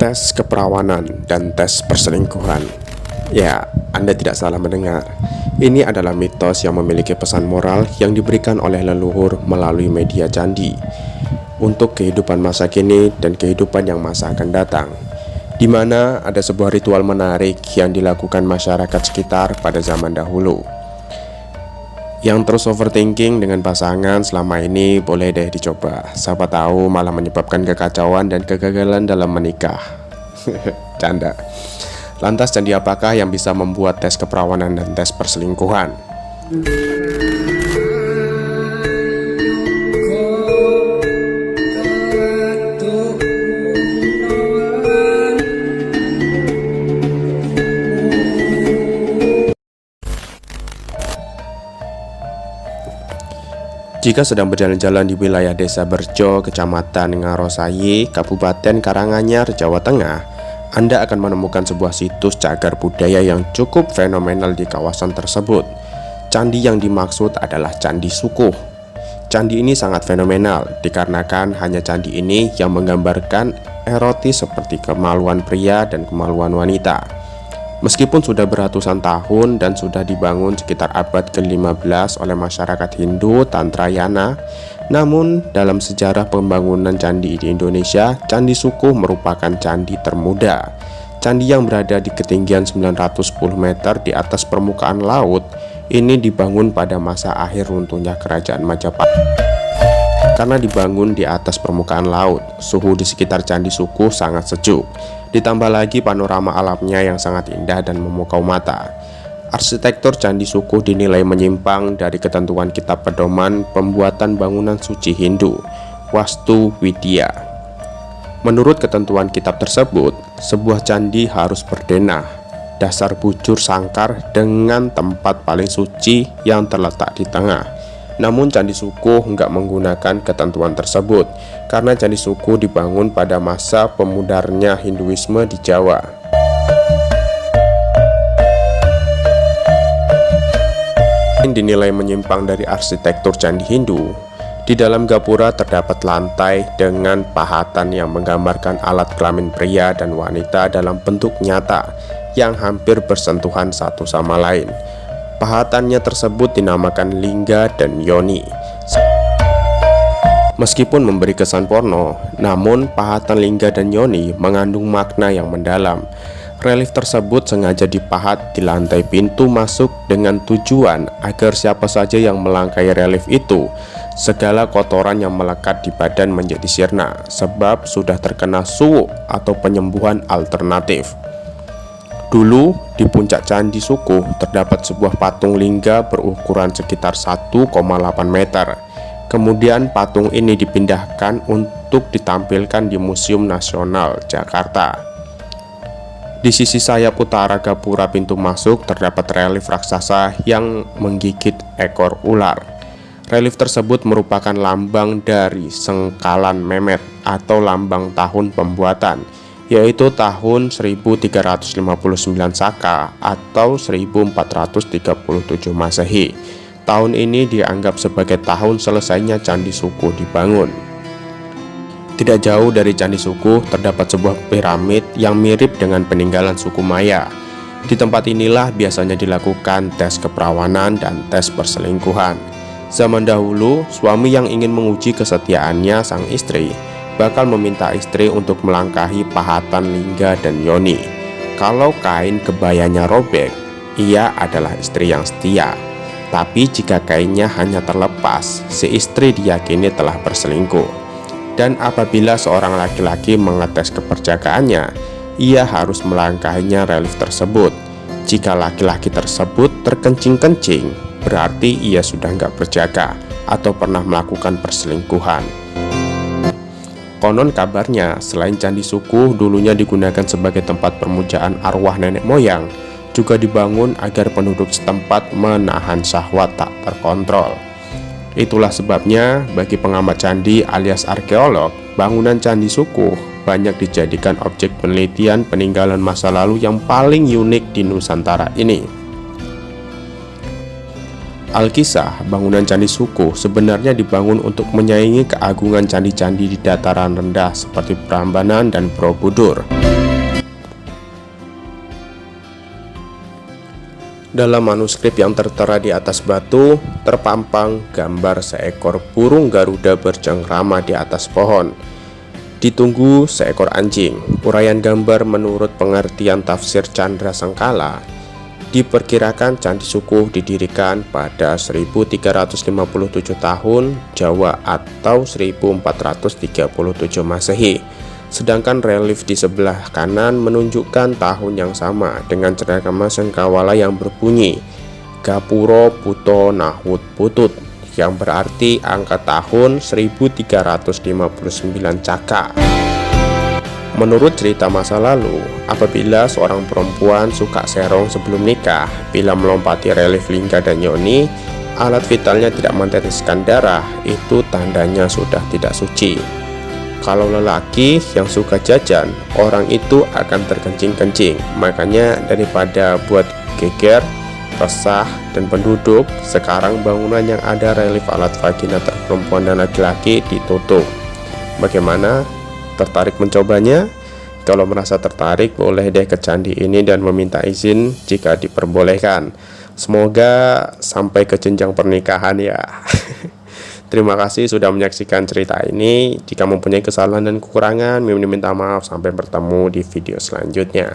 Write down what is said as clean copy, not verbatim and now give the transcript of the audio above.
Tes keperawanan dan tes perselingkuhan. Ya, Anda tidak salah mendengar. Ini adalah mitos yang memiliki pesan moral yang diberikan oleh leluhur melalui media candi untuk kehidupan masa kini dan kehidupan yang masa akan datang, di mana ada sebuah ritual menarik yang dilakukan masyarakat sekitar pada zaman dahulu. Yang terus overthinking dengan pasangan selama ini boleh deh dicoba. Siapa tahu malah menyebabkan kekacauan dan kegagalan dalam menikah. Canda. Lantas candi apakah yang bisa membuat tes keperawanan dan tes perselingkuhan? Jika sedang berjalan-jalan di wilayah Desa Berjo, Kecamatan Ngarosaye, Kabupaten Karanganyar, Jawa Tengah, Anda akan menemukan sebuah situs cagar budaya yang cukup fenomenal di kawasan tersebut. Candi yang dimaksud adalah Candi Sukuh. Candi ini sangat fenomenal dikarenakan hanya candi ini yang menggambarkan erotis seperti kemaluan pria dan kemaluan wanita. Meskipun sudah beratusan tahun dan sudah dibangun sekitar abad ke-15 oleh masyarakat Hindu Tantrayana, namun dalam sejarah pembangunan candi di Indonesia, Candi Sukuh merupakan candi termuda. Candi yang berada di ketinggian 910 meter di atas permukaan laut, ini dibangun pada masa akhir runtuhnya Kerajaan Majapahit. Karena dibangun di atas permukaan laut, suhu di sekitar Candi Sukuh sangat sejuk. Ditambah lagi panorama alamnya yang sangat indah dan memukau mata. Arsitektur Candi Sukuh dinilai menyimpang dari ketentuan kitab pedoman pembuatan bangunan suci Hindu, Wastu Widya. Menurut ketentuan kitab tersebut, sebuah candi harus berdenah, dasar bujur sangkar dengan tempat paling suci yang terletak di tengah. Namun Candi Sukuh nggak menggunakan ketentuan tersebut karena Candi Sukuh dibangun pada masa pemudarnya Hinduisme di Jawa. Dinilai menyimpang dari arsitektur candi Hindu. Di dalam gapura terdapat lantai dengan pahatan yang menggambarkan alat kelamin pria dan wanita dalam bentuk nyata yang hampir bersentuhan satu sama lain. Pahatannya tersebut dinamakan lingga dan yoni. Meskipun memberi kesan porno, namun pahatan lingga dan yoni mengandung makna yang mendalam. Relief tersebut sengaja dipahat di lantai pintu masuk dengan tujuan agar siapa saja yang melangkai relief itu, segala kotoran yang melekat di badan menjadi sirna, sebab sudah terkena suwuk atau penyembuhan alternatif. Dulu, di puncak Candi Sukuh terdapat sebuah patung lingga berukuran sekitar 1,8 meter. Kemudian patung ini dipindahkan untuk ditampilkan di Museum Nasional Jakarta. Di sisi sayap utara gapura pintu masuk terdapat relief raksasa yang menggigit ekor ular. Relief tersebut merupakan lambang dari Sengkalan Memet atau lambang tahun pembuatan, yaitu tahun 1359 Saka atau 1437 Masehi. Tahun ini dianggap sebagai tahun selesainya Candi Sukuh dibangun. Tidak jauh dari Candi Sukuh terdapat sebuah piramid yang mirip dengan peninggalan suku Maya. Di tempat inilah biasanya dilakukan tes keperawanan dan tes perselingkuhan. Zaman dahulu, suami yang ingin menguji kesetiaannya sang istri bakal meminta istri untuk melangkahi pahatan lingga dan yoni. Kalau kain kebayanya robek, ia adalah istri yang setia. Tapi jika kainnya hanya terlepas, si istri diyakini telah berselingkuh. Dan apabila seorang laki-laki mengetes keperjakaannya, ia harus melangkahinya relief tersebut. Jika laki-laki tersebut terkencing-kencing, berarti ia sudah nggak berjaga atau pernah melakukan perselingkuhan. Konon kabarnya, selain Candi Sukuh dulunya digunakan sebagai tempat permujaan arwah nenek moyang, juga dibangun agar penduduk setempat menahan syahwat tak terkontrol. Itulah sebabnya bagi pengamat candi alias arkeolog, bangunan Candi Sukuh banyak dijadikan objek penelitian peninggalan masa lalu yang paling unik di Nusantara ini. Alkisah, bangunan Candi Sukuh sebenarnya dibangun untuk menyaingi keagungan candi-candi di dataran rendah seperti Prambanan dan Borobudur. Dalam manuskrip yang tertera di atas batu, terpampang gambar seekor burung Garuda bercengkrama di atas pohon. Ditunggu seekor anjing. Uraian gambar menurut pengertian tafsir Chandra Sangkala, diperkirakan Candi Sukuh didirikan pada 1357 tahun Jawa atau 1437 Masehi. Sedangkan relief di sebelah kanan menunjukkan tahun yang sama dengan cengkrama sengkawala yang berbunyi Gapuro Puto Nahut Putut, yang berarti angka tahun 1359 Caka. Menurut cerita masa lalu, apabila seorang perempuan suka serong sebelum nikah, bila melompati relief lingga dan yoni, alat vitalnya tidak meneteskan darah, itu tandanya sudah tidak suci. Kalau lelaki yang suka jajan, orang itu akan terkencing-kencing. Makanya daripada buat geger, resah, dan penduduk, sekarang bangunan yang ada relief alat vagina perempuan dan laki-laki ditutup. Bagaimana? Tertarik mencobanya? Kalau merasa tertarik, boleh deh ke candi ini dan meminta izin jika diperbolehkan. Semoga sampai ke jenjang pernikahan ya. Terima kasih sudah menyaksikan cerita ini. Jika mempunyai kesalahan dan kekurangan, Mimin minta maaf. Sampai bertemu di video selanjutnya.